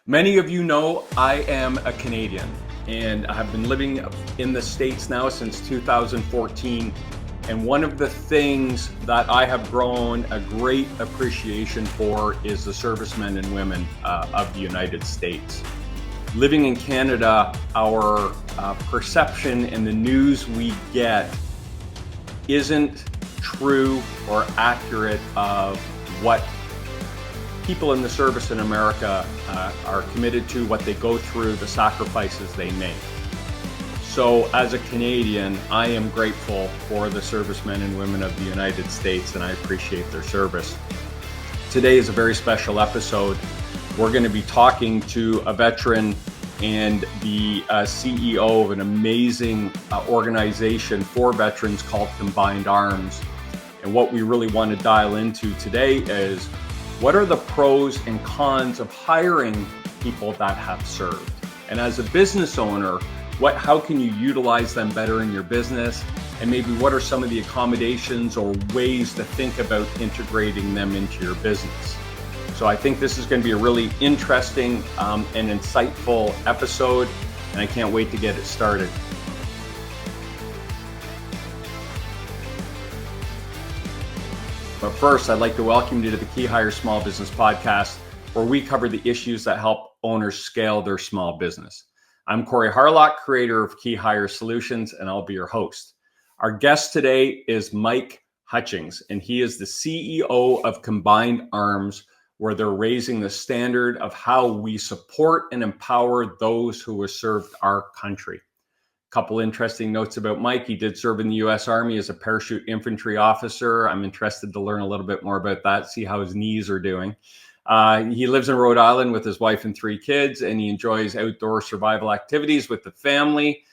Many of you know I am a Canadian, and I have been living in the States now since 2014. And one of the things that I have grown a great appreciation for is the servicemen and women of the United States. Living in Canada, our perception and the news we get isn't true or accurate of what people in the service in America are committed to, what they go through, the sacrifices they make. So as a Canadian, I am grateful for the servicemen and women of the United States, and I appreciate their service. Today is a very special episode. We're going to be talking to a veteran and the CEO of an amazing organization for veterans called Combined Arms. And what we really want to dial into today is, what are the pros and cons of hiring people that have served? And as a business owner, how can you utilize them better in your business? And maybe what are some of the accommodations or ways to think about integrating them into your business? So I think this is going to be a really interesting and insightful episode, and I can't wait to get it started. But first, I'd like to welcome you to the KeyHire Small Business Podcast, where we cover the issues that help owners scale their small business. I'm Corey Harlock, creator of KeyHire Solutions, and I'll be your host. Our guest today is Mike Hutchings, and he is the CEO of Combined Arms, where they're raising the standard of how we support and empower those who have served our country. Couple interesting notes about Mike. He did serve in the U.S. Army as a parachute infantry officer. I'm interested to learn a little bit more about that, see how his knees are doing. He lives in Rhode Island with his wife and 3 kids, and he enjoys outdoor survival activities with the family.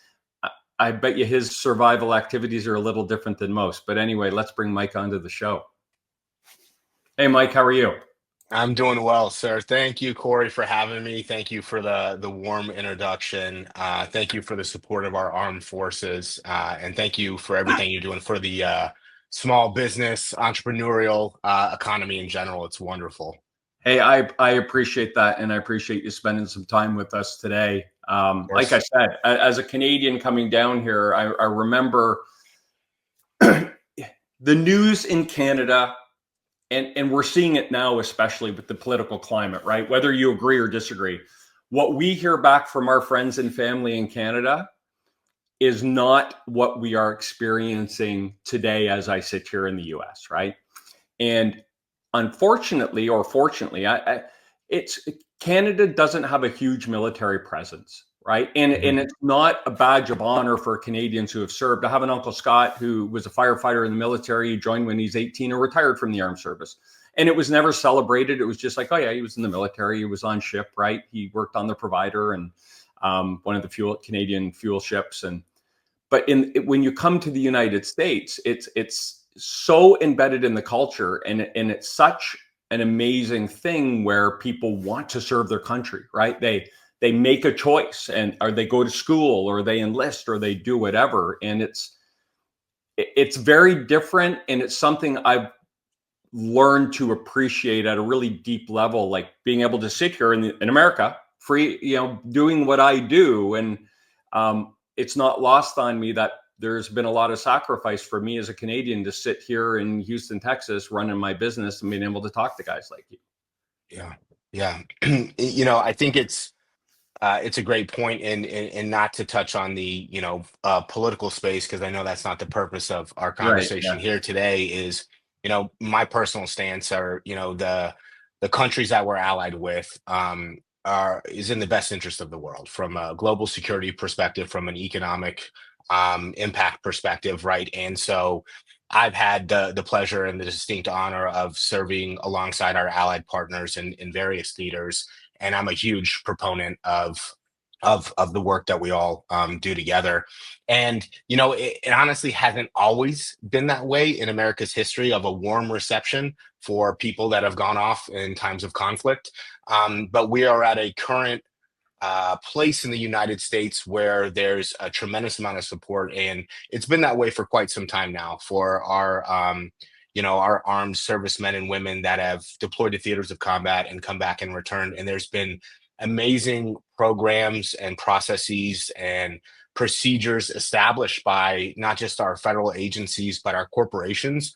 I bet you his survival activities are a little different than most. But anyway, let's bring Mike onto the show. Hey, Mike, how are you? I'm doing well, sir. Thank you, Corey, for having me. Thank you for the warm introduction. Thank you for the support of our armed forces. And thank you for everything you're doing for the small business, entrepreneurial economy in general. It's wonderful. Hey, I appreciate that. And I appreciate you spending some time with us today. Like I said, as a Canadian coming down here, I remember the news in Canada. And we're seeing it now, especially with the political climate, right? Whether you agree or disagree, what we hear back from our friends and family in Canada is not what we are experiencing today as I sit here in the US, right? And unfortunately, or fortunately, Canada doesn't have a huge military presence, right? And it's not a badge of honor for Canadians who have served. I have an Uncle Scott who was a firefighter in the military. He joined when he's 18 or retired from the armed service. And it was never celebrated. It was just like, oh yeah, he was in the military. He was on ship, right? He worked on the Provider and one of the Canadian fuel ships. But when you come to the United States, it's so embedded in the culture, and it's such an amazing thing where people want to serve their country, right? They make a choice, or they go to school, or they enlist, or they do whatever. And it's very different. And it's something I've learned to appreciate at a really deep level, like being able to sit here in America, free, doing what I do. And it's not lost on me that there's been a lot of sacrifice for me as a Canadian to sit here in Houston, Texas, running my business and being able to talk to guys like you. Yeah. I think it's a great point, and not to touch on the political space, because I know that's not the purpose of our conversation here today. Is my personal stance are the countries that we're allied with is in the best interest of the world, from a global security perspective, from an economic impact perspective, right? And so I've had the pleasure and the distinct honor of serving alongside our allied partners in various theaters. And I'm a huge proponent of the work that we all do together. And, it honestly hasn't always been that way in America's history, of a warm reception for people that have gone off in times of conflict. But we are at a current place in the United States where there's a tremendous amount of support. And it's been that way for quite some time now for our armed servicemen and women that have deployed to theaters of combat and come back and returned. And there's been amazing programs and processes and procedures established by not just our federal agencies, but our corporations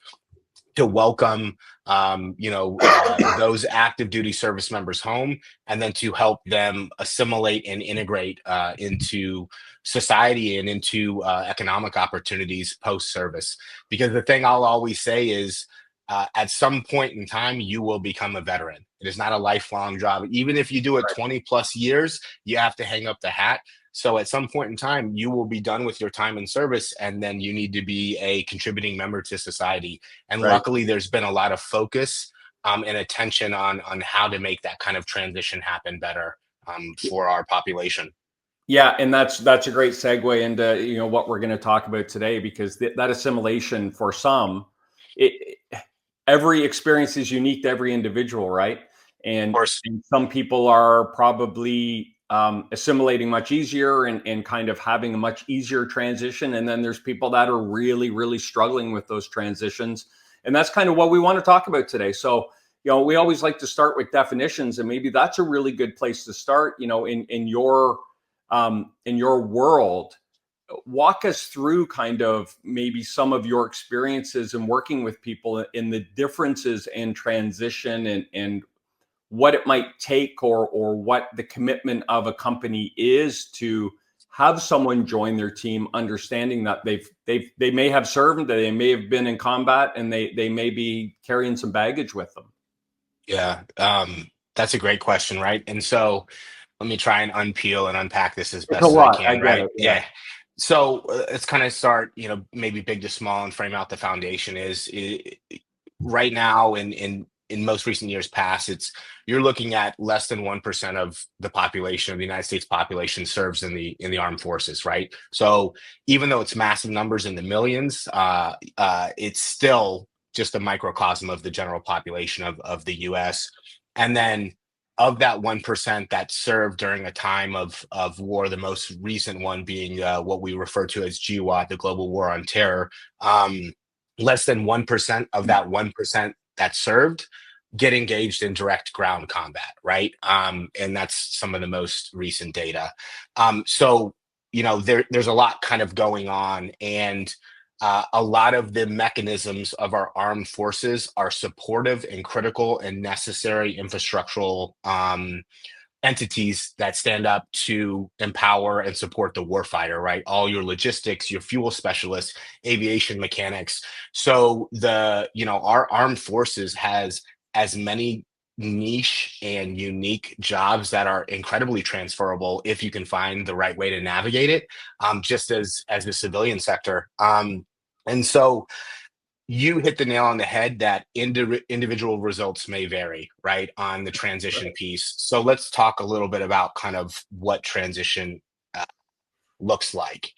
to welcome those active duty service members home, and then to help them assimilate and integrate into society and into economic opportunities post-service. Because the thing I'll always say is, at some point in time, you will become a veteran. It is not a lifelong job. Even if you do it 20 plus years, you have to hang up the hat. So at some point in time, you will be done with your time in service, and then you need to be a contributing member to society. And luckily, there's been a lot of focus and attention on how to make that kind of transition happen better for our population. Yeah, and that's a great segue into what we're going to talk about today, because that assimilation for some, every experience is unique to every individual, right? And some people are probably assimilating much easier and kind of having a much easier transition. And then there's people that are really, really struggling with those transitions. And that's kind of what we want to talk about today. So, we always like to start with definitions, and maybe that's a really good place to start, in your world. Walk us through kind of maybe some of your experiences in working with people in the differences in transition and what it might take or what the commitment of a company is to have someone join their team, understanding that they may have served, they may have been in combat, and they may be carrying some baggage with them. Yeah, that's a great question, right? And so let me try and unpeel and unpack this as best as I can, right? Yeah. So let's kind of start, maybe big to small, and frame out the foundation. Right now, in most recent years past, you're looking at less than 1% of the population of the United States population serves in the armed forces, right? So even though it's massive numbers in the millions, it's still just a microcosm of the general population of the U.S. And then of that 1% that served during a time of war, the most recent one being what we refer to as GWOT, the Global War on Terror, less than 1% of that 1% that served get engaged in direct ground combat, right? And that's some of the most recent data. So, there's a lot kind of going on, and a lot of the mechanisms of our armed forces are supportive and critical and necessary infrastructural entities that stand up to empower and support the warfighter, right? All your logistics, your fuel specialists, aviation mechanics. So our armed forces has as many niche and unique jobs that are incredibly transferable if you can find the right way to navigate it, just as the civilian sector. And so you hit the nail on the head that individual results may vary, right, on the transition piece. So let's talk a little bit about kind of what transition looks like.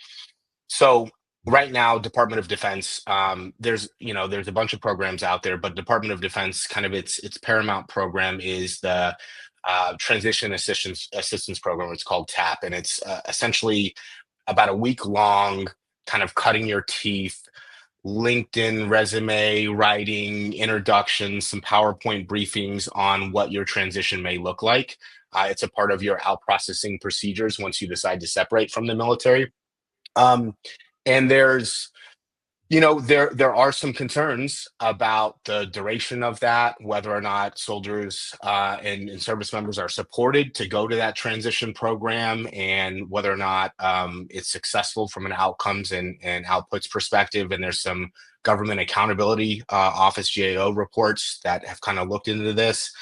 So right now, Department of Defense, there's a bunch of programs out there, but Department of Defense, kind of its paramount program is the Transition Assistance Program. It's called TAP, and it's essentially about a week long, kind of cutting your teeth, LinkedIn resume writing, introductions, some PowerPoint briefings on what your transition may look like. It's a part of your out processing procedures once you decide to separate from the military. And there's, there are some concerns about the duration of that, whether or not soldiers and service members are supported to go to that transition program, and whether or not it's successful from an outcomes and outputs perspective. And there's some government accountability office GAO reports that have kind of looked into this.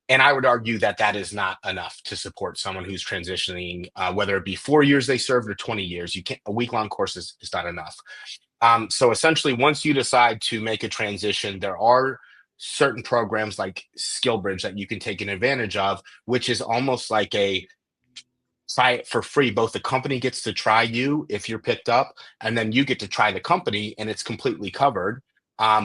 And I would argue that is not enough to support someone who's transitioning, whether it be 4 years they served or 20 years. A week-long course is not enough. So essentially, once you decide to make a transition, there are certain programs like SkillBridge that you can take an advantage of, which is almost like a try it for free. Both the company gets to try you if you're picked up, and then you get to try the company, and it's completely covered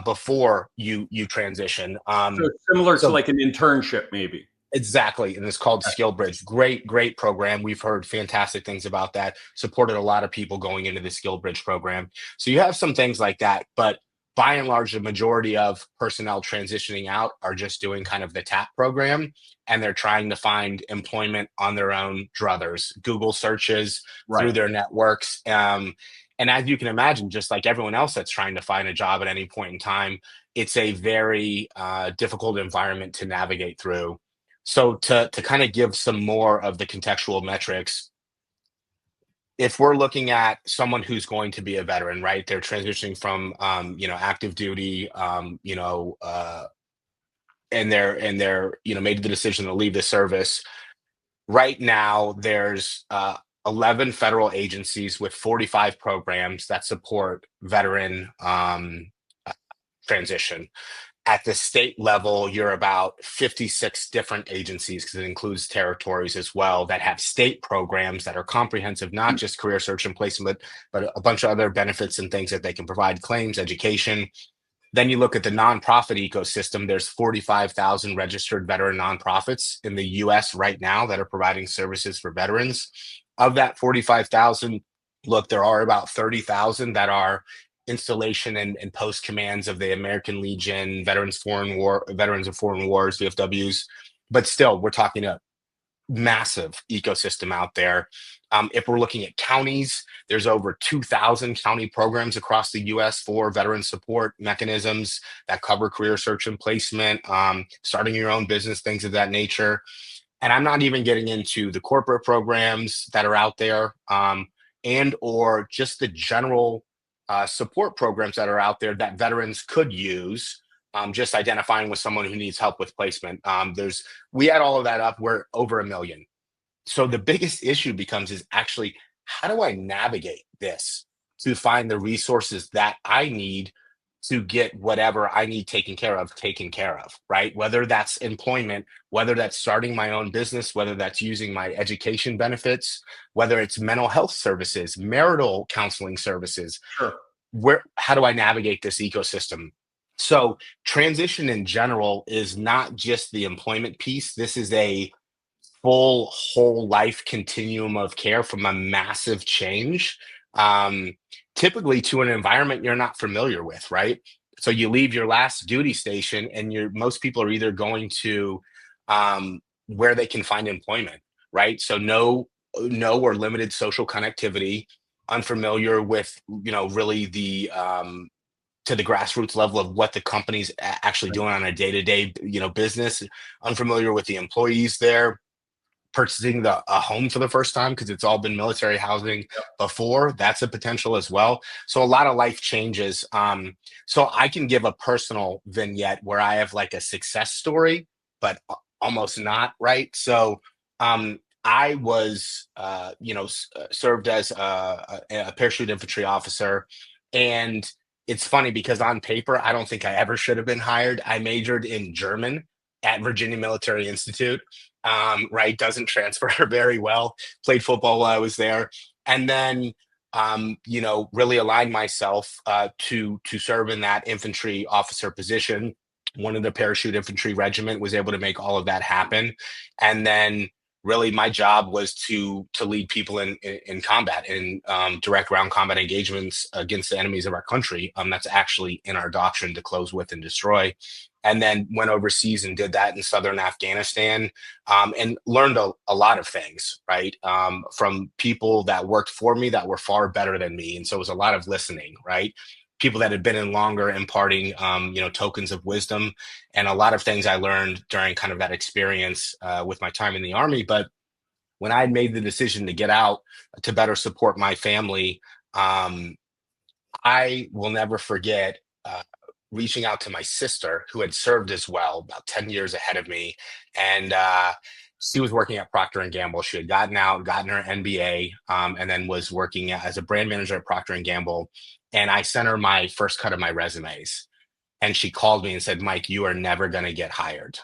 before you transition. So it's similar to like an internship, maybe. Exactly. And it's called SkillBridge. Great program. We've heard fantastic things about that. Supported a lot of people going into the SkillBridge program. So you have some things like that. But by and large, the majority of personnel transitioning out are just doing kind of the TAP program, and they're trying to find employment on their own druthers, Google searches, through their networks. And as you can imagine, just like everyone else that's trying to find a job at any point in time, it's a very difficult environment to navigate through. So to kind of give some more of the contextual metrics, if we're looking at someone who's going to be a veteran, right? They're transitioning from active duty, and they're made the decision to leave the service. Right now, there's 11 federal agencies with 45 programs that support veteran transition. At the state level, you're about 56 different agencies, because it includes territories as well, that have state programs that are comprehensive, not just career search and placement, but a bunch of other benefits and things that they can provide, claims, education. Then you look at the nonprofit ecosystem, there's 45,000 registered veteran nonprofits in the US right now that are providing services for veterans. Of that 45,000, look, there are about 30,000 that are installation and post commands of the American Legion, Veterans of Foreign Wars, VFWs. But still, we're talking a massive ecosystem out there. If we're looking at counties, there's over 2,000 county programs across the US for veteran support mechanisms that cover career search and placement, starting your own business, things of that nature. And I'm not even getting into the corporate programs that are out there, and or just the general support programs that are out there that veterans could use. Just identifying with someone who needs help with placement. We add all of that up, we're over 1 million. So the biggest issue is actually, how do I navigate this to find the resources that I need to get whatever I need taken care of, right? Whether that's employment, whether that's starting my own business, whether that's using my education benefits, whether it's mental health services, marital counseling services. Sure. How do I navigate this ecosystem? So transition in general is not just the employment piece. This is a full whole life continuum of care, from a massive change, typically to an environment you're not familiar with, right? So you leave your last duty station, and most people are either going to where they can find employment, right? So no or limited social connectivity, unfamiliar with really the to the grassroots level of what the company's actually doing on a day-to-day business, unfamiliar with the employees there, purchasing a home for the first time, because it's all been military housing before. That's a potential as well. So a lot of life changes. So I can give a personal vignette where I have like a success story, but almost not, right? So I was served as a parachute infantry officer, and it's funny because on paper I don't think I ever should have been hired. I majored in German at Virginia Military Institute. Right, doesn't transfer very well. Played football while I was there, and then really aligned myself to serve in that infantry officer position. One of the parachute infantry regiment was able to make all of that happen, and then really my job was to lead people in combat, in direct ground combat engagements against the enemies of our country. That's actually in our doctrine, to close with and destroy. And then went overseas and did that in southern Afghanistan, and learned a lot of things, right? From people that worked for me that were far better than me. And so it was a lot of listening, right? People that had been in longer, imparting, tokens of wisdom, and a lot of things I learned during kind of that experience with my time in the Army. But when I had made the decision to get out to better support my family, I will never forget reaching out to my sister, who had served as well, about 10 years ahead of me. And she was working at Procter and Gamble. She had gotten out, gotten her MBA, and then was working as a brand manager at Procter and Gamble. And I sent her my first cut of my resumes. And she called me and said, "Mike, you are never going to get hired."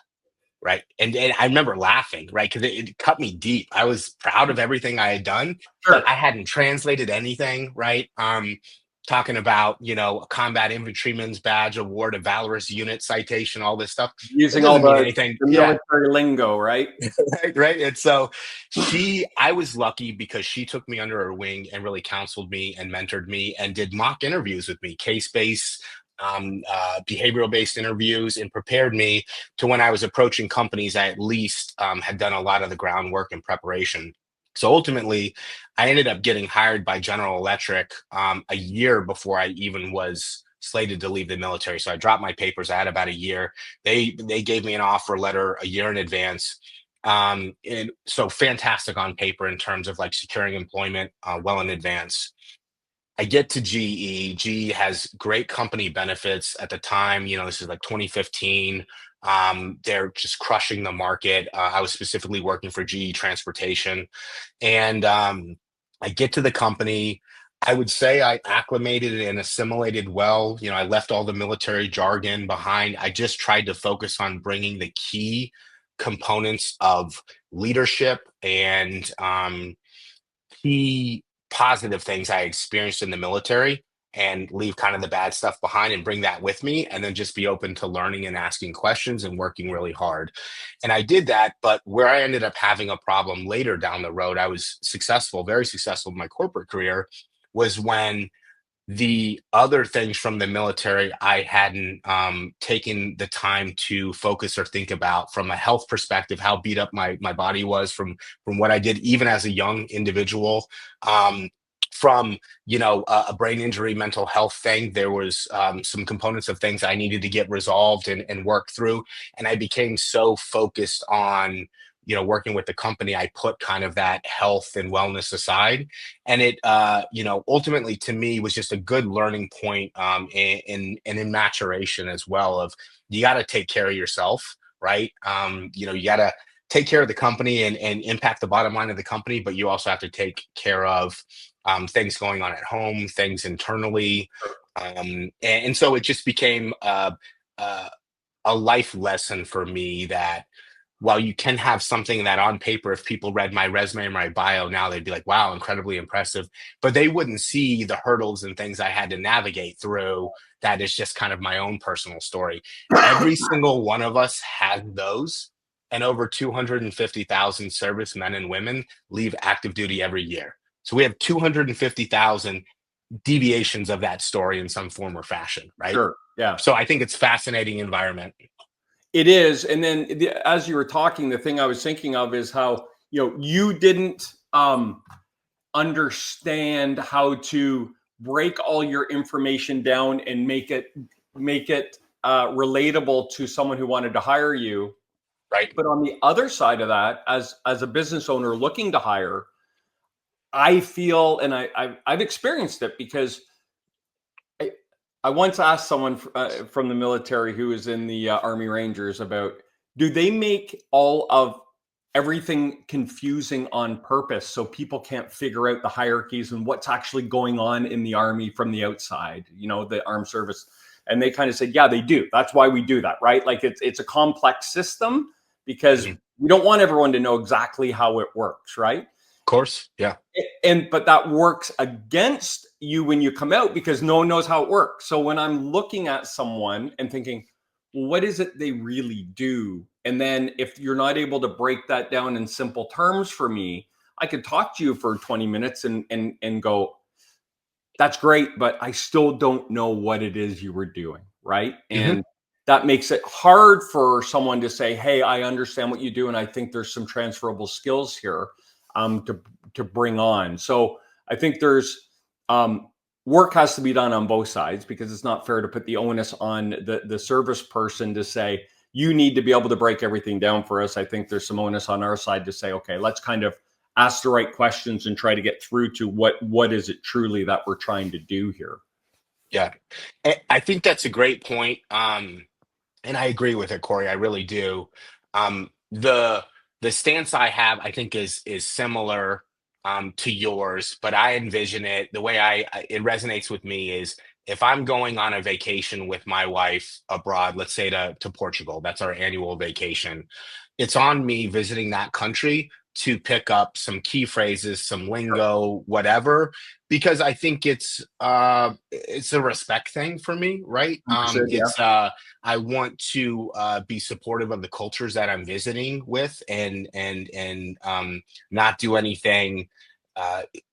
Right. And I remember laughing, right? Because it cut me deep. I was proud of everything I had done, but I hadn't translated anything, right? Talking about, a combat infantryman's badge award, a valorous unit citation, all this stuff. Using all the military lingo, right? right. And so I was lucky because she took me under her wing and really counseled me and mentored me and did mock interviews with me, case-based, behavioral-based interviews, and prepared me to when I was approaching companies, I at least had done a lot of the groundwork and preparation. So ultimately, I ended up getting hired by General Electric a year before I even was slated to leave the military. So I dropped my papers. I had about a year. They gave me an offer letter a year in advance. And so fantastic on paper in terms of like securing employment well in advance. I get to GE. GE has great company benefits at the time. This is like 2015. They're just crushing the market. I was specifically working for GE Transportation. And I get to the company. I would say I acclimated and assimilated well. I left all the military jargon behind. I just tried to focus on bringing the key components of leadership and key positive things I experienced in the military and leave kind of the bad stuff behind and bring that with me, and then just be open to learning and asking questions and working really hard. And I did that, but where I ended up having a problem later down the road, I was successful, very successful in my corporate career, was when the other things from the military I hadn't taken the time to focus or think about from a health perspective, how beat up my body was from what I did even as a young individual. From a brain injury, mental health thing, there was some components of things I needed to get resolved and work through, and I became so focused on working with the company, I put kind of that health and wellness aside. And it, ultimately to me was just a good learning point in maturation as well of you got to take care of yourself, right? You got to take care of the company and impact the bottom line of the company, but you also have to take care of things going on at home, things internally. And so it just became a life lesson for me that while you can have something that on paper, if people read my resume or my bio now, they'd be like, wow, incredibly impressive. But they wouldn't see the hurdles and things I had to navigate through. That is just kind of my own personal story. Every single one of us had those. And over 250,000 servicemen and women leave active duty every year. So we have 250,000 deviations of that story in some form or fashion, right? Sure. Yeah. So I think it's fascinating environment. It is. And then as you were talking, the thing I was thinking of is how, you didn't understand how to break all your information down and make it relatable to someone who wanted to hire you. Right. But on the other side of that, as a business owner looking to hire, I feel, and I've experienced it because I once asked someone from the military who was in the Army Rangers about, do they make all of everything confusing on purpose so people can't figure out the hierarchies and what's actually going on in the Army from the outside, the armed service? And they kind of said, yeah, they do. That's why we do that, right? Like it's a complex system because we don't want everyone to know exactly how it works, right? Of course, yeah. But that works against you when you come out because no one knows how it works. So when I'm looking at someone and thinking, well, what is it they really do? And then if you're not able to break that down in simple terms for me, I could talk to you for 20 minutes and go, that's great, but I still don't know what it is you were doing, right? And that makes it hard for someone to say, hey, I understand what you do, and I think there's some transferable skills here to bring on. So I think there's work has to be done on both sides because it's not fair to put the onus on the service person to say, you need to be able to break everything down for us. I think there's some onus on our side to say, okay, let's kind of ask the right questions and try to get through to what is it truly that we're trying to do here. Yeah, I think that's a great point. And I agree with it, Corey. I really do. The stance I have, I think, is similar to yours, but I envision it the way it resonates with me is if I'm going on a vacation with my wife abroad, let's say to Portugal, that's our annual vacation. It's on me visiting that country to pick up some key phrases, some lingo, whatever, because I think it's a respect thing for me, right? I want to be supportive of the cultures that I'm visiting with, and not do anything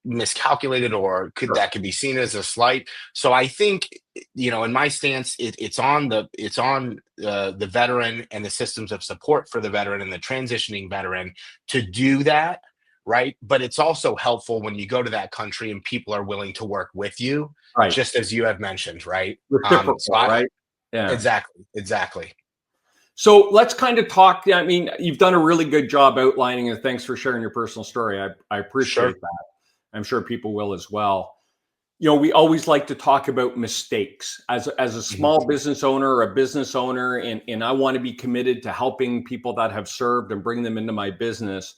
miscalculated, or that could be seen as a slight. So I think, in my stance, it's on the veteran and the systems of support for the veteran and the transitioning veteran to do that, right? But it's also helpful when you go to that country and people are willing to work with you, Right. just as you have mentioned, right? Reciprocal, right? Yeah. Exactly. So let's kind of talk. I mean, you've done a really good job outlining, and thanks for sharing your personal story. I appreciate that. I'm sure people will as well. We always like to talk about mistakes as a small business owner or a business owner, and I want to be committed to helping people that have served and bring them into my business.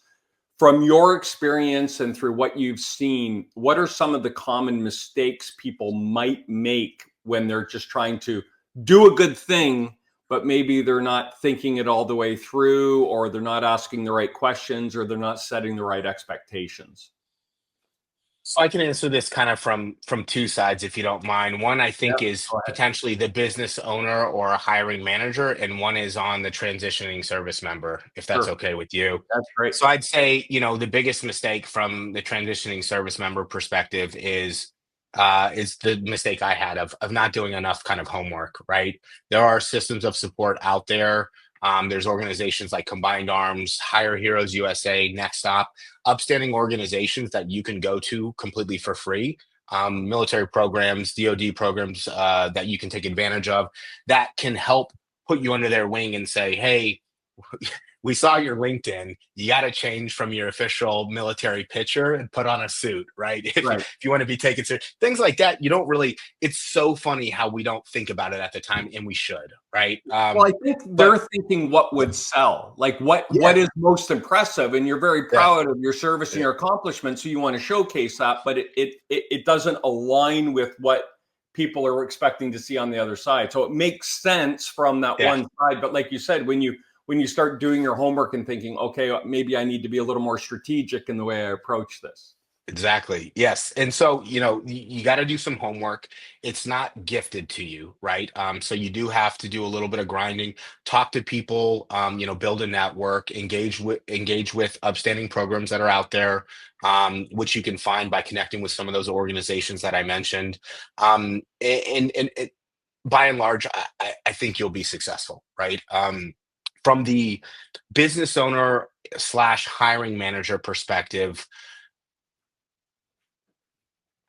From your experience and through what you've seen, what are some of the common mistakes people might make when they're just trying to do a good thing, but maybe they're not thinking it all the way through, or they're not asking the right questions, or they're not setting the right expectations? So I can answer this kind of from two sides, if you don't mind. One, I think, is Go ahead. potentially the business owner or a hiring manager, and one is on the transitioning service member, if that's Sure. okay with you. That's great. So I'd say, the biggest mistake from the transitioning service member perspective is the mistake I had of not doing enough kind of homework, right? There are systems of support out there. There's organizations like Combined Arms, Hire Heroes USA, Next Stop, upstanding organizations that you can go to completely for free. Military programs, DoD programs that you can take advantage of, that can help put you under their wing and say, hey, we saw your LinkedIn. You got to change from your official military picture and put on a suit, right? If you want to be taken serious, things like that. You don't really. It's so funny how we don't think about it at the time, and we should, right? Well, I think they're thinking what would sell, like what is most impressive, and you're very proud of your service and your accomplishments, so you want to showcase that, but it doesn't align with what people are expecting to see on the other side. So it makes sense from that one side, but like you said, when you start doing your homework and thinking, okay, maybe I need to be a little more strategic in the way I approach this. Exactly. Yes. And so, you got to do some homework. It's not gifted to you, right? So you do have to do a little bit of grinding, talk to people, build a network, engage with upstanding programs that are out there, which you can find by connecting with some of those organizations that I mentioned. And by and large, I think you'll be successful, right? From the business owner slash hiring manager perspective,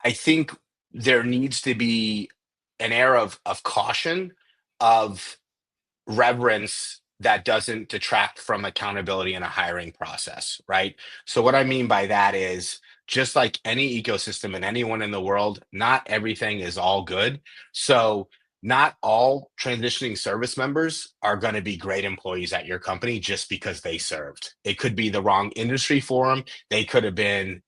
I think there needs to be an air of caution, of reverence, that doesn't detract from accountability in a hiring process, right? So what I mean by that is, just like any ecosystem and anyone in the world, not everything is all good. So not all transitioning service members are going to be great employees at your company just because they served. It could be the wrong industry for them. They could have been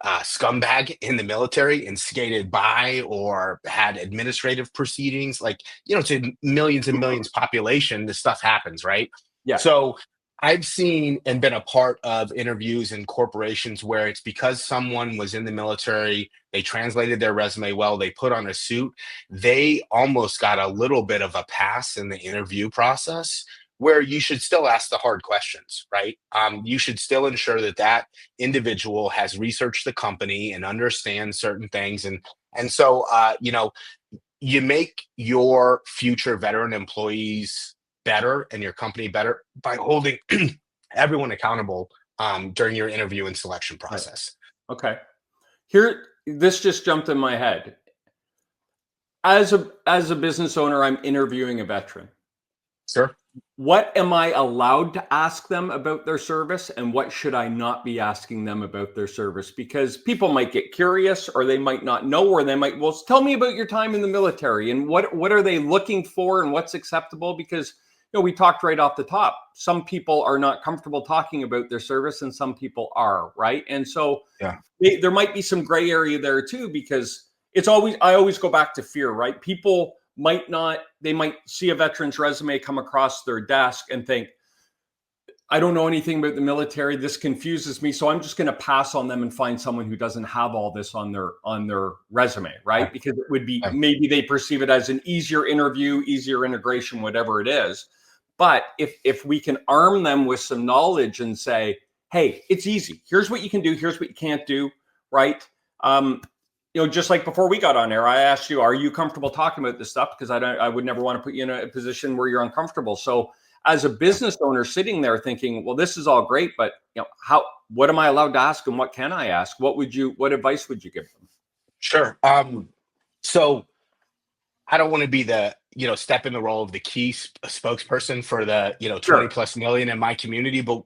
scumbag in the military and skated by, or had administrative proceedings. Like, to millions and millions population, this stuff happens, right? Yeah. So I've seen and been a part of interviews in corporations where it's because someone was in the military, they translated their resume well, they put on a suit, they almost got a little bit of a pass in the interview process, where you should still ask the hard questions, right? You should still ensure that individual has researched the company and understands certain things. And so, you make your future veteran employees better and your company better by holding everyone accountable during your interview and selection process. Okay. This just jumped in my head. As a business owner, I'm interviewing a veteran. Sure. What am I allowed to ask them about their service, and what should I not be asking them about their service? Because people might get curious, or they might not know, or they might, well, tell me about your time in the military, and what are they looking for, and what's acceptable? Because we talked right off the top. Some people are not comfortable talking about their service, and some people are, right? And so there might be some gray area there too, because I always go back to fear, right? People might see a veteran's resume come across their desk and think, I don't know anything about the military. This confuses me. So I'm just going to pass on them and find someone who doesn't have all this on their resume, right? Because it would be, maybe they perceive it as an easier interview, easier integration, whatever it is. But if we can arm them with some knowledge and say, hey, it's easy. Here's what you can do. Here's what you can't do. Right. Just like before we got on air, I asked you, are you comfortable talking about this stuff? Because I would never want to put you in a position where you're uncomfortable. So as a business owner sitting there thinking, well, this is all great, but what am I allowed to ask and what can I ask? What advice would you give them? Sure. So I don't want to be the, step in the role of the key spokesperson for the, 20 plus million in my community, but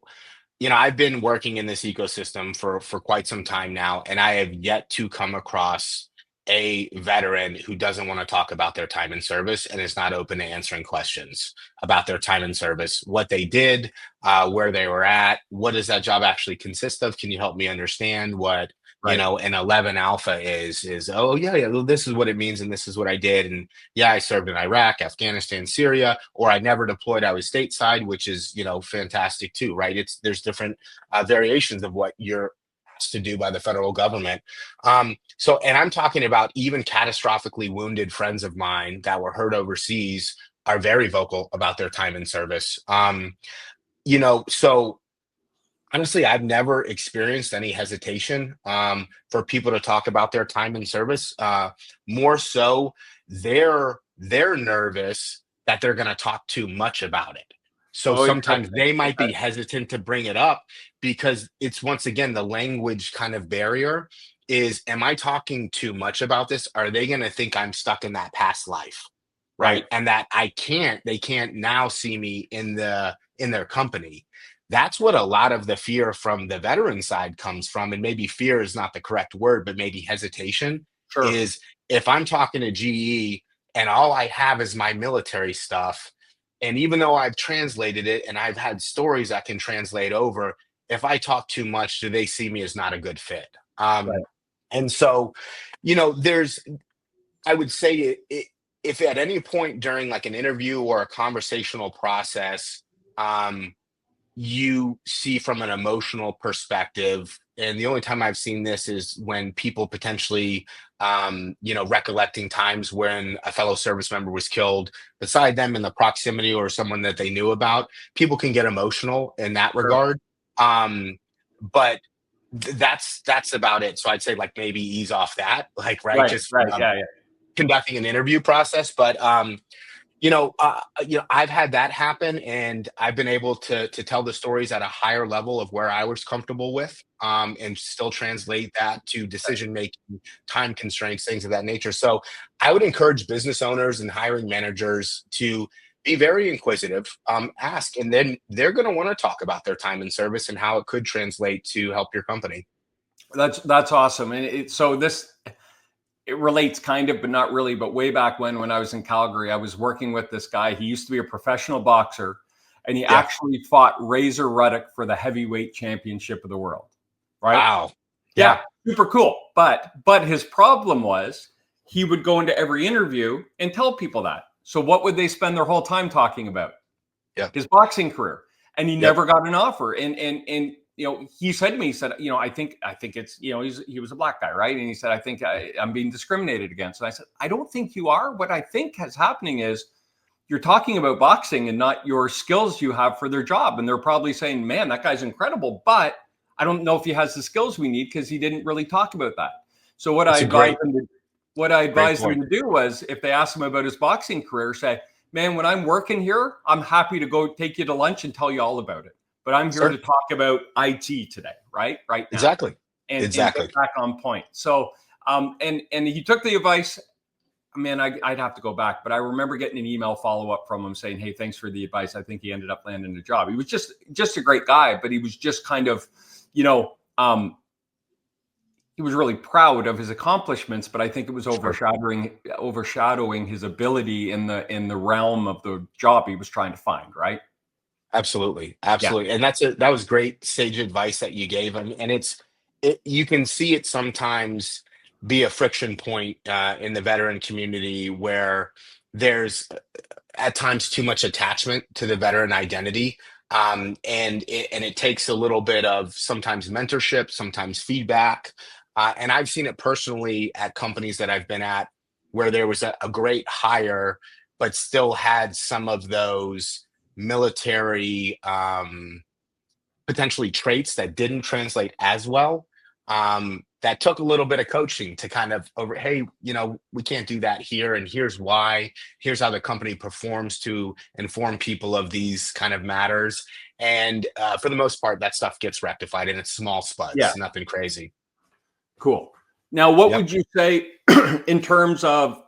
I've been working in this ecosystem for quite some time now, and I have yet to come across a veteran who doesn't want to talk about their time in service and is not open to answering questions about their time in service, what they did, where they were at, what does that job actually consist of? Can you help me understand what an 11 alpha is? Oh yeah, well, this is what it means, and this is what I did, and yeah, I served in Iraq, Afghanistan, Syria, or I never deployed, I was stateside, which is fantastic too, right? There's different variations of what you're asked to do by the federal government. And I'm talking about even catastrophically wounded friends of mine that were hurt overseas are very vocal about their time in service. So honestly, I've never experienced any hesitation for people to talk about their time in service. More so, they're nervous that they're going to talk too much about it. So sometimes they might be hesitant to bring it up because it's, once again, the language kind of barrier is, am I talking too much about this? Are they going to think I'm stuck in that past life? Right. And that they can't now see me in their company. That's what a lot of the fear from the veteran side comes from. And maybe fear is not the correct word, but maybe hesitation is, if I'm talking to GE and all I have is my military stuff, and even though I've translated it and I've had stories I can translate over, if I talk too much, do they see me as not a good fit? And so, I would say if at any point during like an interview or a conversational process, you see from an emotional perspective, and the only time I've seen this is when people potentially recollecting times when a fellow service member was killed beside them in the proximity, or someone that they knew about, people can get emotional in that regard. But that's about it. So I'd say like maybe ease off that, conducting an interview process. But I've had that happen, and I've been able to tell the stories at a higher level of where I was comfortable with, and still translate that to decision making, time constraints, things of that nature. So I would encourage business owners and hiring managers to be very inquisitive, ask, and then they're going to want to talk about their time in service and how it could translate to help your company. That's awesome. And it relates kind of, but not really. But way back when I was in Calgary, I was working with this guy. He used to be a professional boxer, and he actually fought Razor Ruddock for the heavyweight championship of the world. Right? Wow. Yeah, super cool. But his problem was he would go into every interview and tell people that. So what would they spend their whole time talking about? His boxing career. And he never got an offer. And he said to me, he said, I think it's, he was a black guy, right? And he said, I think I'm being discriminated against. And I said, I don't think you are. What I think is happening is you're talking about boxing and not your skills you have for their job. And they're probably saying, man, that guy's incredible, but I don't know if he has the skills we need because he didn't really talk about that. So what I advised him to do was, if they asked him about his boxing career, say, man, when I'm working here, I'm happy to go take you to lunch and tell you all about it. But I'm here to talk about IT today, right now. Exactly. And get back on point. So, and he took the advice. Man, I'd have to go back, but I remember getting an email follow-up from him saying, hey, thanks for the advice. I think he ended up landing a job. He was just a great guy, but he was just kind of, he was really proud of his accomplishments, but I think it was overshadowing his ability in the realm of the job he was trying to find, right? Absolutely. And that was great sage advice that you gave him. And you can see it sometimes be a friction point in the veteran community, where there's at times too much attachment to the veteran identity. And it takes a little bit of sometimes mentorship, sometimes feedback. And I've seen it personally at companies that I've been at, where there was a great hire, but still had some of those military potentially traits that didn't translate as well. That took a little bit of coaching to kind of hey, we can't do that here, and here's why. Here's how the company performs to inform people of these kind of matters. And for the most part, that stuff gets rectified, and it's small spuds, nothing crazy. Cool. Now, what Yep. would you say in terms of,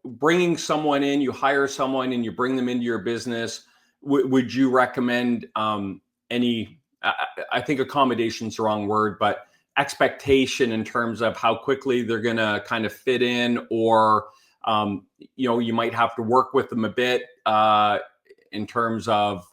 bringing someone in, you hire someone and you bring them into your business? Would you recommend any, I think accommodation's the wrong word, but expectation in terms of how quickly they're going to kind of fit in, or, you might have to work with them a bit in terms of,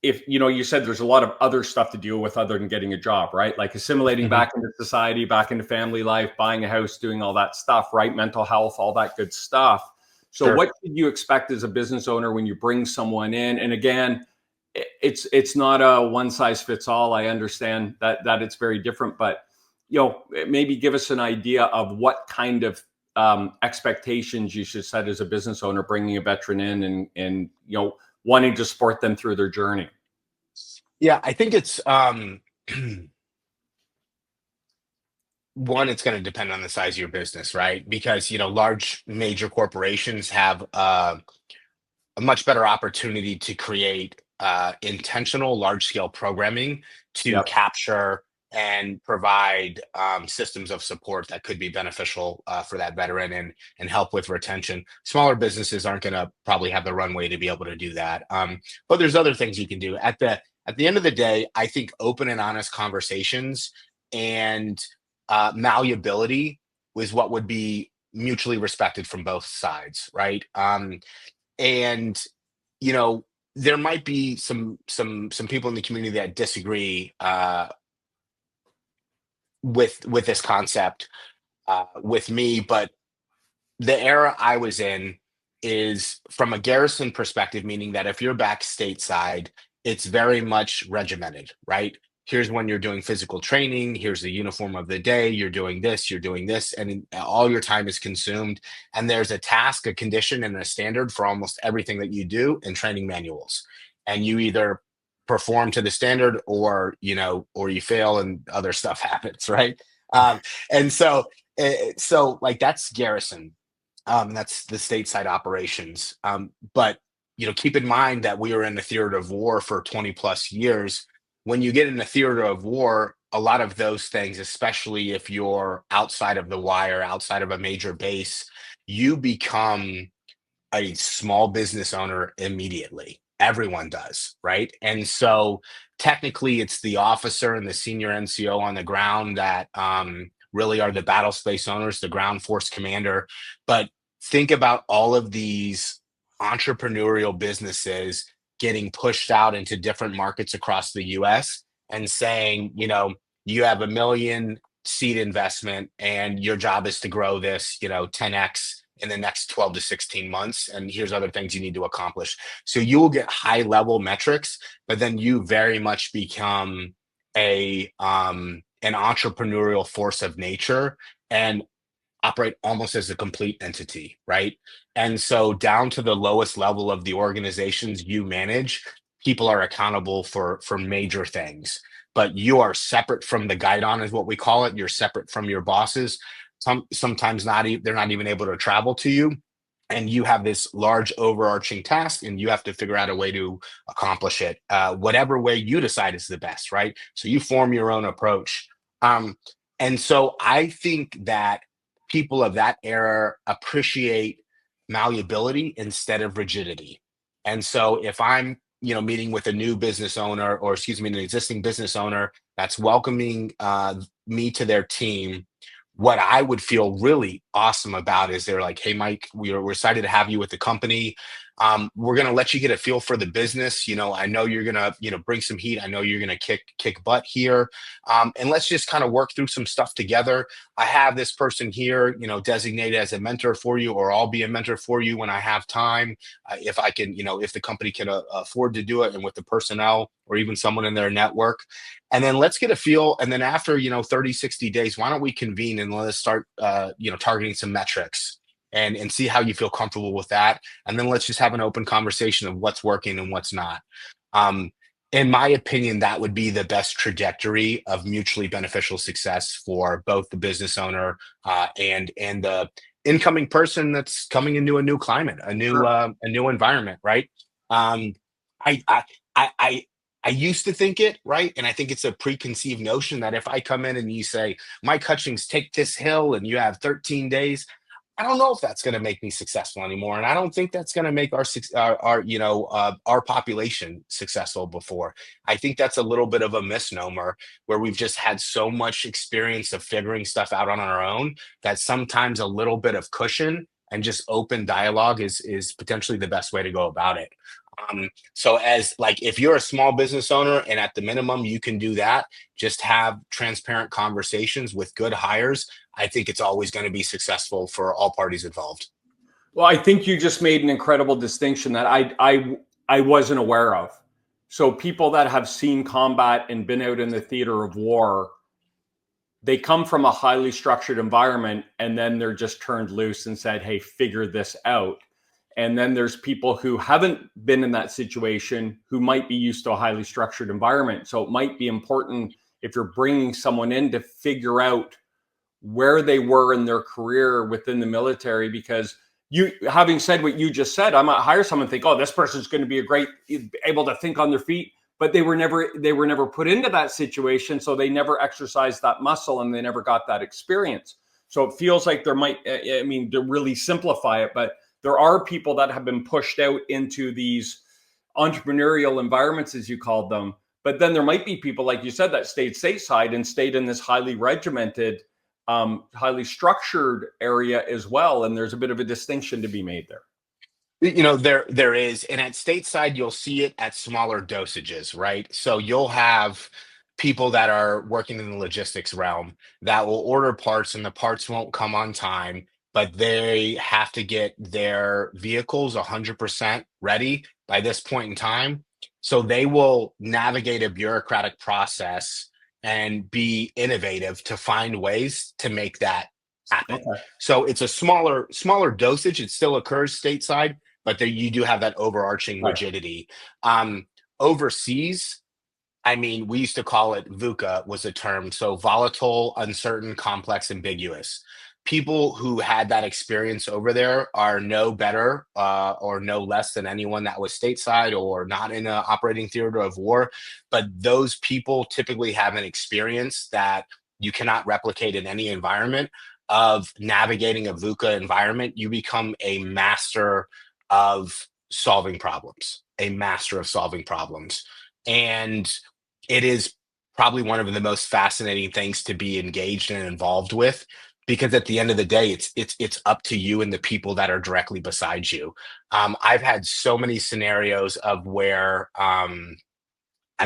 if you said there's a lot of other stuff to deal with other than getting a job, right? Like assimilating back into society, back into family life, buying a house, doing all that stuff, right? Mental health, all that good stuff. So what should you expect as a business owner when you bring someone in? And again, it's not a one size fits all. I understand that it's very different, but maybe give us an idea of what kind of expectations you should set as a business owner bringing a veteran in, and wanting to support them through their journey. Yeah, I think it's one, it's going to depend on the size of your business, right? Because large major corporations have a much better opportunity to create intentional large scale programming to capture and provide systems of support that could be beneficial for that veteran and help with retention. Smaller businesses aren't going to probably have the runway to be able to do that. But there's other things you can do. At the end of the day, I think open and honest conversations and malleability is what would be mutually respected from both sides, right? And there might be some people in the community that disagree with this concept with me, but the era I was in is from a garrison perspective, meaning that if you're back stateside, it's very much regimented, right? Here's when you're doing physical training, here's the uniform of the day, you're doing this, and all your time is consumed. And there's a task, a condition, and a standard for almost everything that you do in training manuals. And you either perform to the standard or you fail and other stuff happens, right? And so like that's garrison. That's the stateside operations. But keep in mind that we were in the theater of war for 20 plus years. When you get in the theater of war, a lot of those things, especially if you're outside of the wire, outside of a major base, you become a small business owner immediately. Everyone does, right? And so technically it's the officer and the senior NCO on the ground that really are the battle space owners, the ground force commander. But think about all of these entrepreneurial businesses getting pushed out into different markets across the US and saying, you have $1 million seed investment and your job is to grow this, 10x in the next 12 to 16 months. And here's other things you need to accomplish. So you will get high level metrics, but then you very much become an entrepreneurial force of nature and operate almost as a complete entity, right? And so down to the lowest level of the organizations you manage, people are accountable for major things, but you are separate from the guidon is what we call it. You're separate from your bosses. Sometimes they're not even able to travel to you. And you have this large overarching task and you have to figure out a way to accomplish it, whatever way you decide is the best, right? So you form your own approach. And so I think that people of that era appreciate malleability instead of rigidity. And so if I'm, meeting with a new business owner, or an existing business owner that's welcoming me to their team, what I would feel really awesome about is they're like, hey, Mike, we're excited to have you with the company. We're going to let you get a feel for the business. I know you're going to, bring some heat. I know you're going to kick butt here. And let's just kind of work through some stuff together. I have this person here, designated as a mentor for you, or I'll be a mentor for you when I have time. If I can, if the company can afford to do it, and with the personnel or even someone in their network. And then let's get a feel. And then after, 30, 60 days, why don't we convene and let's start, targeting some metrics and see how you feel comfortable with that. And then let's just have an open conversation of what's working and what's not. In my opinion, that would be the best trajectory of mutually beneficial success for both the business owner and the incoming person that's coming into a new climate, Sure. a new environment, right? Um, I, I I I I used to think it, right, and I think it's a preconceived notion that if I come in and you say, Mike Hutchings, take this hill, and you have 13 days, I don't know if that's going to make me successful anymore, and I don't think that's going to make our population successful before. I think that's a little bit of a misnomer where we've just had so much experience of figuring stuff out on our own that sometimes a little bit of cushion and just open dialogue is potentially the best way to go about it. So as like if you're a small business owner and at the minimum you can do that, just have transparent conversations with good hires. I think it's always going to be successful for all parties involved. Well, I think you just made an incredible distinction that I wasn't aware of. So people that have seen combat and been out in the theater of war, they come from a highly structured environment and then they're just turned loose and said, hey, figure this out. And then there's people who haven't been in that situation who might be used to a highly structured environment. So it might be important if you're bringing someone in to figure out where they were in their career within the military, because you, having said what you just said, I might hire someone and think, oh, this person's going to be a great, able to think on their feet, but they were never put into that situation. So they never exercised that muscle and they never got that experience. So it feels like there might, I mean, to really simplify it, but there are people that have been pushed out into these entrepreneurial environments, as you called them. But then there might be people, like you said, that stayed stateside and stayed in this highly regimented, highly structured area as well. And there's a bit of a distinction to be made there. There is, and at stateside, you'll see it at smaller dosages, right? So you'll have people that are working in the logistics realm that will order parts and the parts won't come on time, but they have to get their vehicles 100% ready by this point in time. So they will navigate a bureaucratic process and be innovative to find ways to make that happen. Okay. So it's a smaller dosage. It still occurs stateside, but there you do have that overarching Right. rigidity. Overseas, I mean, we used to call it VUCA was a term. So volatile, uncertain, complex, ambiguous. People who had that experience over there are no better or no less than anyone that was stateside or not in an operating theater of war. But those people typically have an experience that you cannot replicate in any environment of navigating a VUCA environment. You become a master of solving problems, a master of solving problems. And it is probably one of the most fascinating things to be engaged and involved with, because at the end of the day, it's up to you and the people that are directly beside you. I've had so many scenarios of where I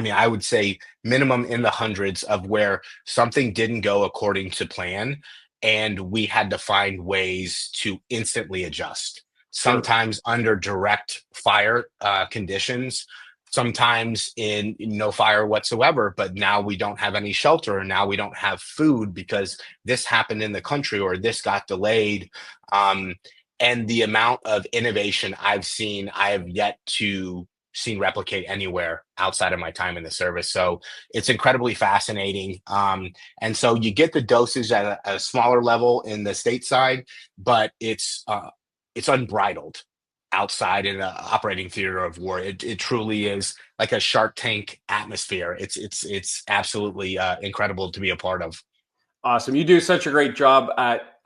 mean, I would say minimum in the hundreds of where something didn't go according to plan, and we had to find ways to instantly adjust. Sure. Sometimes under direct fire conditions, sometimes in no fire whatsoever, but now we don't have any shelter, and now we don't have food because this happened in the country or this got delayed. And the amount of innovation I've seen, I have yet to seen replicate anywhere outside of my time in the service. So it's incredibly fascinating. And so you get the dosage at a smaller level in the stateside, but it's unbridled outside in the operating theater of war. It truly is like a Shark Tank atmosphere. It's absolutely incredible to be a part of. Awesome. You do such a great job at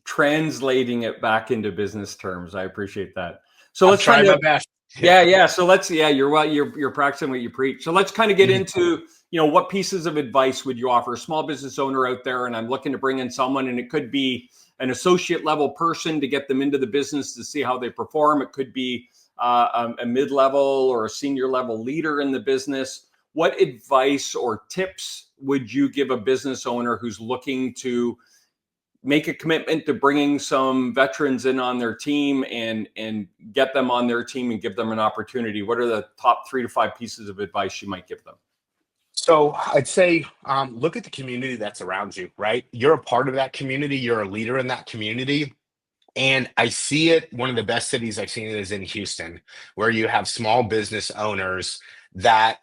translating it back into business terms. I appreciate that. So I'm let's trying kind my of, best. yeah. So let's, you're practicing what you preach. So let's kind of get into, what pieces of advice would you offer a small business owner out there? And I'm looking to bring in someone, and it could be an associate level person to get them into the business to see how they perform. It could be a mid-level or a senior level leader in the business. What advice or tips would you give a business owner who's looking to make a commitment to bringing some veterans in on their team and get them on their team and give them an opportunity? What are the top 3 to 5 pieces of advice you might give them? So I'd say look at the community that's around you, right? You're a part of that community. You're a leader in that community. And I see it, one of the best cities I've seen it is in Houston, where you have small business owners that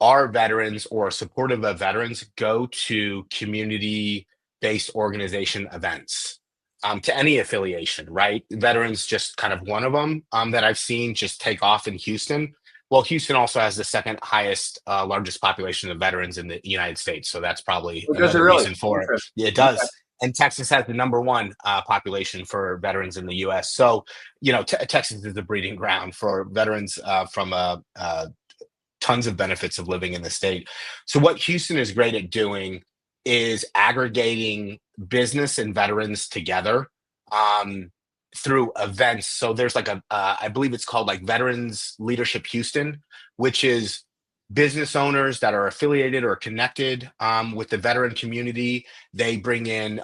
our veterans or supportive of veterans go to community-based organization events, to any affiliation, right? Veterans just kind of one of them that I've seen just take off in Houston. Well, Houston also has the second highest, largest population of veterans in the United States. So that's probably Does it another really? reason for it. Yeah, it does. And Texas has the number one population for veterans in the U.S. So, Texas is the breeding ground for veterans from tons of benefits of living in the state. So what Houston is great at doing is aggregating business and veterans together through events. So there's like I believe it's called like Veterans Leadership Houston, which is business owners that are affiliated or connected with the veteran community. They bring in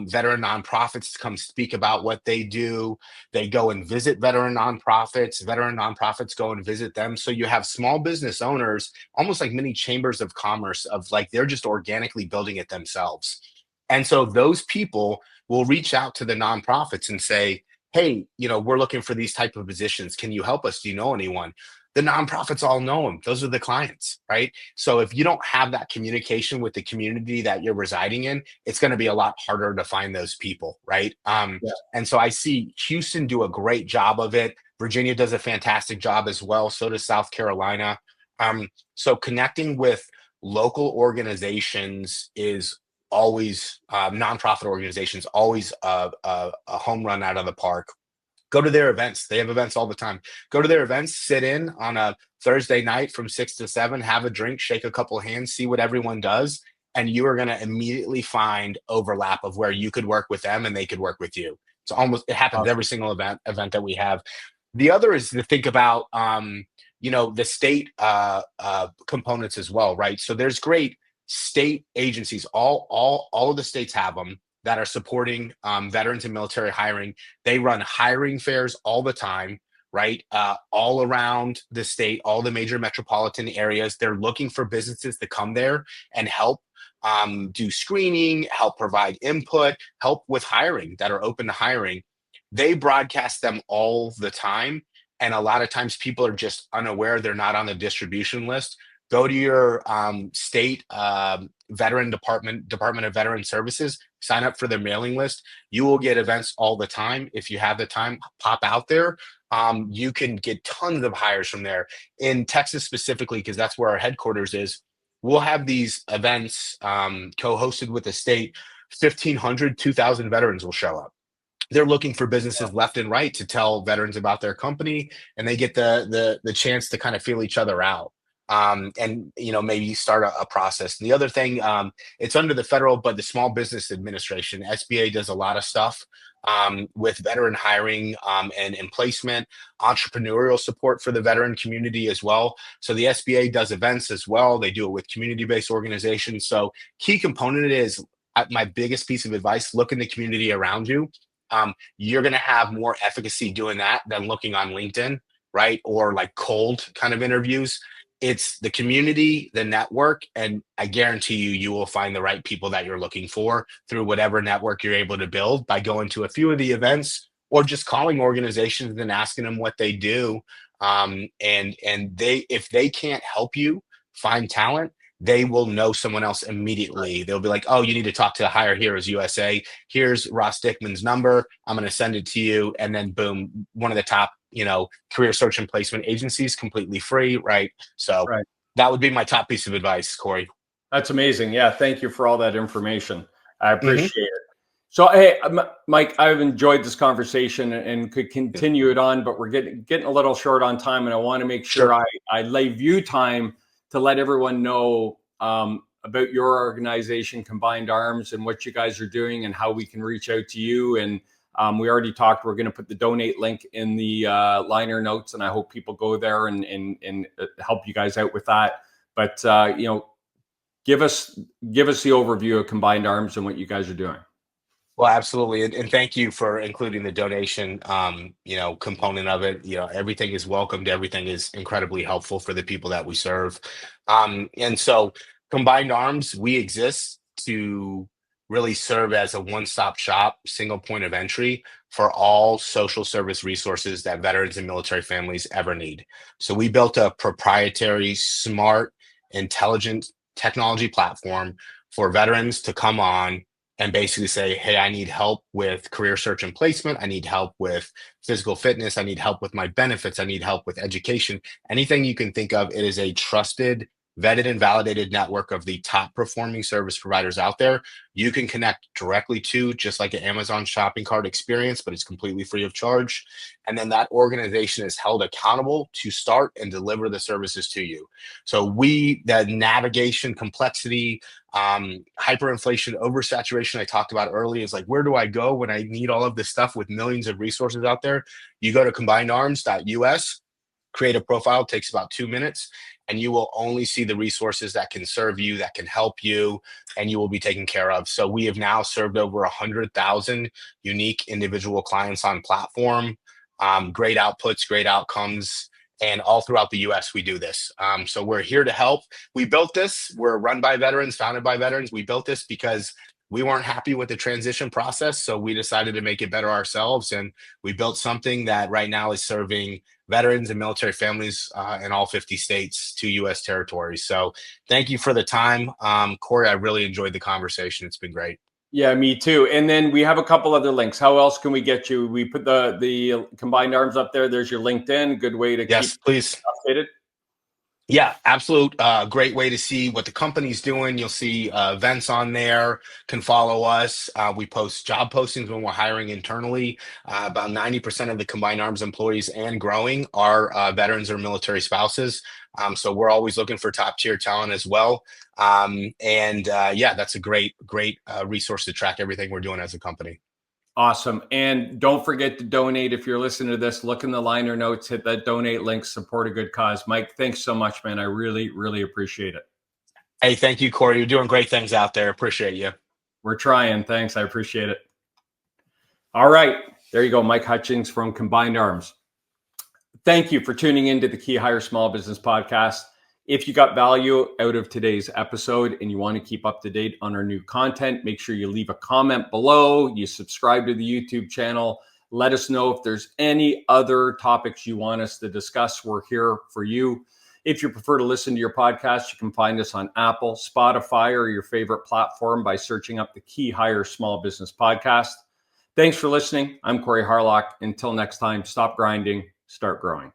veteran nonprofits to come speak about what they do. They go and visit veteran nonprofits. Veteran nonprofits go and visit them. So you have small business owners, almost like mini chambers of commerce, of like they're just organically building it themselves. And so those people will reach out to the nonprofits and say, hey, we're looking for these type of positions. Can you help us? Do you know anyone? The nonprofits all know them. Those are the clients, right? So if you don't have that communication with the community that you're residing in, it's going to be a lot harder to find those people, right? And so I see Houston do a great job of it. Virginia does a fantastic job as well. So does South Carolina. So connecting with local organizations is always, nonprofit organizations, always a home run out of the park. Go to their events. They have events all the time. Go to their events, sit in on a Thursday night from 6 to 7, have a drink, shake a couple hands, see what everyone does. And you are going to immediately find overlap of where you could work with them and they could work with you. It happens every single event that we have. The other is to think about, the state components as well, right? So there's great state agencies. All of the states have them that are supporting veterans and military hiring. They run hiring fairs all the time, right? All around the state, all the major metropolitan areas. They're looking for businesses to come there and help do screening, help provide input, help with hiring that are open to hiring. They broadcast them all the time. And a lot of times people are just unaware they're not on the distribution list. Go to your state veteran Department of Veteran Services, sign up for their mailing list. You will get events all the time. If you have the time, pop out there. You can get tons of hires from there. In Texas specifically, because that's where our headquarters is, we'll have these events co-hosted with the state. 1,500, 2,000 veterans will show up. They're looking for businesses left and right to tell veterans about their company, and they get the chance to kind of feel each other out. And maybe start a process. And the other thing, it's under the federal, but the Small Business Administration, SBA, does a lot of stuff with veteran hiring and placement, entrepreneurial support for the veteran community as well. So the SBA does events as well. They do it with community-based organizations. So key component is my biggest piece of advice: look in the community around you. You're going to have more efficacy doing that than looking on LinkedIn, right? Or like cold kind of interviews. It's the community, the network, and I guarantee you will find the right people that you're looking for through whatever network you're able to build by going to a few of the events or just calling organizations and asking them what they do. And if they can't help you find talent, they will know someone else immediately. They'll be like, oh, you need to talk to Hire Heroes USA. Here's Ross Dickman's number. I'm going to send it to you. And then boom, one of the top, career search and placement agencies, completely free. Right. So that would be my top piece of advice, Corey. That's amazing. Yeah. Thank you for all that information. I appreciate it. So, hey, Mike, I've enjoyed this conversation and could continue it on, but we're getting a little short on time, and I want to make sure I leave you time to let everyone know about your organization, Combined Arms, and what you guys are doing and how we can reach out to you. And we already talked, we're going to put the donate link in the liner notes, and I hope people go there and help you guys out with that. But, give us the overview of Combined Arms and what you guys are doing. Well, absolutely. And thank you for including the donation, component of it. Everything is welcomed. Everything is incredibly helpful for the people that we serve. And so Combined Arms, we exist to really serve as a one-stop shop, single point of entry for all social service resources that veterans and military families ever need. So we built a proprietary, smart, intelligent technology platform for veterans to come on and basically say, hey, I need help with career search and placement. I need help with physical fitness. I need help with my benefits. I need help with education. Anything you can think of, it is a trusted, vetted and validated network of the top performing service providers out there. You can connect directly to, just like an Amazon shopping cart experience, but it's completely free of charge. And then that organization is held accountable to start and deliver the services to you. So that navigation complexity, hyperinflation, oversaturation I talked about earlier is like, where do I go when I need all of this stuff with millions of resources out there? You go to combinederms.us, create a profile, takes about 2 minutes, and you will only see the resources that can serve you, that can help you, and you will be taken care of. So we have now served over 100,000 unique individual clients on platform, great outputs, great outcomes, and all throughout the US we do this. So we're here to help. We built this, we're run by veterans, founded by veterans. We built this because we weren't happy with the transition process, so we decided to make it better ourselves. And we built something that right now is serving veterans and military families in all 50 states, 2 US territories. So thank you for the time. Corey, I really enjoyed the conversation. It's been great. Yeah, me too. And then we have a couple other links. How else can we get you? We put the Combined Arms up there. There's your LinkedIn. Good way to keep please updated. Yeah, absolute. Great way to see what the company's doing. You'll see events on there. Can follow us. We post job postings when we're hiring internally. About 90% of the Combined Arms employees and growing are veterans or military spouses. So we're always looking for top tier talent as well. Yeah, that's a great resource to track everything we're doing as a company. Awesome. And don't forget to donate. If you're listening to this, look in the liner notes, hit that donate link, support a good cause. Mike, thanks so much, man. I really, really appreciate it. Hey, thank you, Corey. You're doing great things out there. Appreciate you. We're trying. Thanks. I appreciate it. All right. There you go. Mike Hutchings from Combined Arms. Thank you for tuning into the KeyHire Small Business Podcast. If you got value out of today's episode and you want to keep up to date on our new content, make sure you leave a comment below, you subscribe to the YouTube channel. Let us know if there's any other topics you want us to discuss. We're here for you. If you prefer to listen to your podcast, you can find us on Apple, Spotify, or your favorite platform by searching up the KeyHire Small Business Podcast. Thanks for listening. I'm Corey Harlock. Until next time, stop grinding, start growing.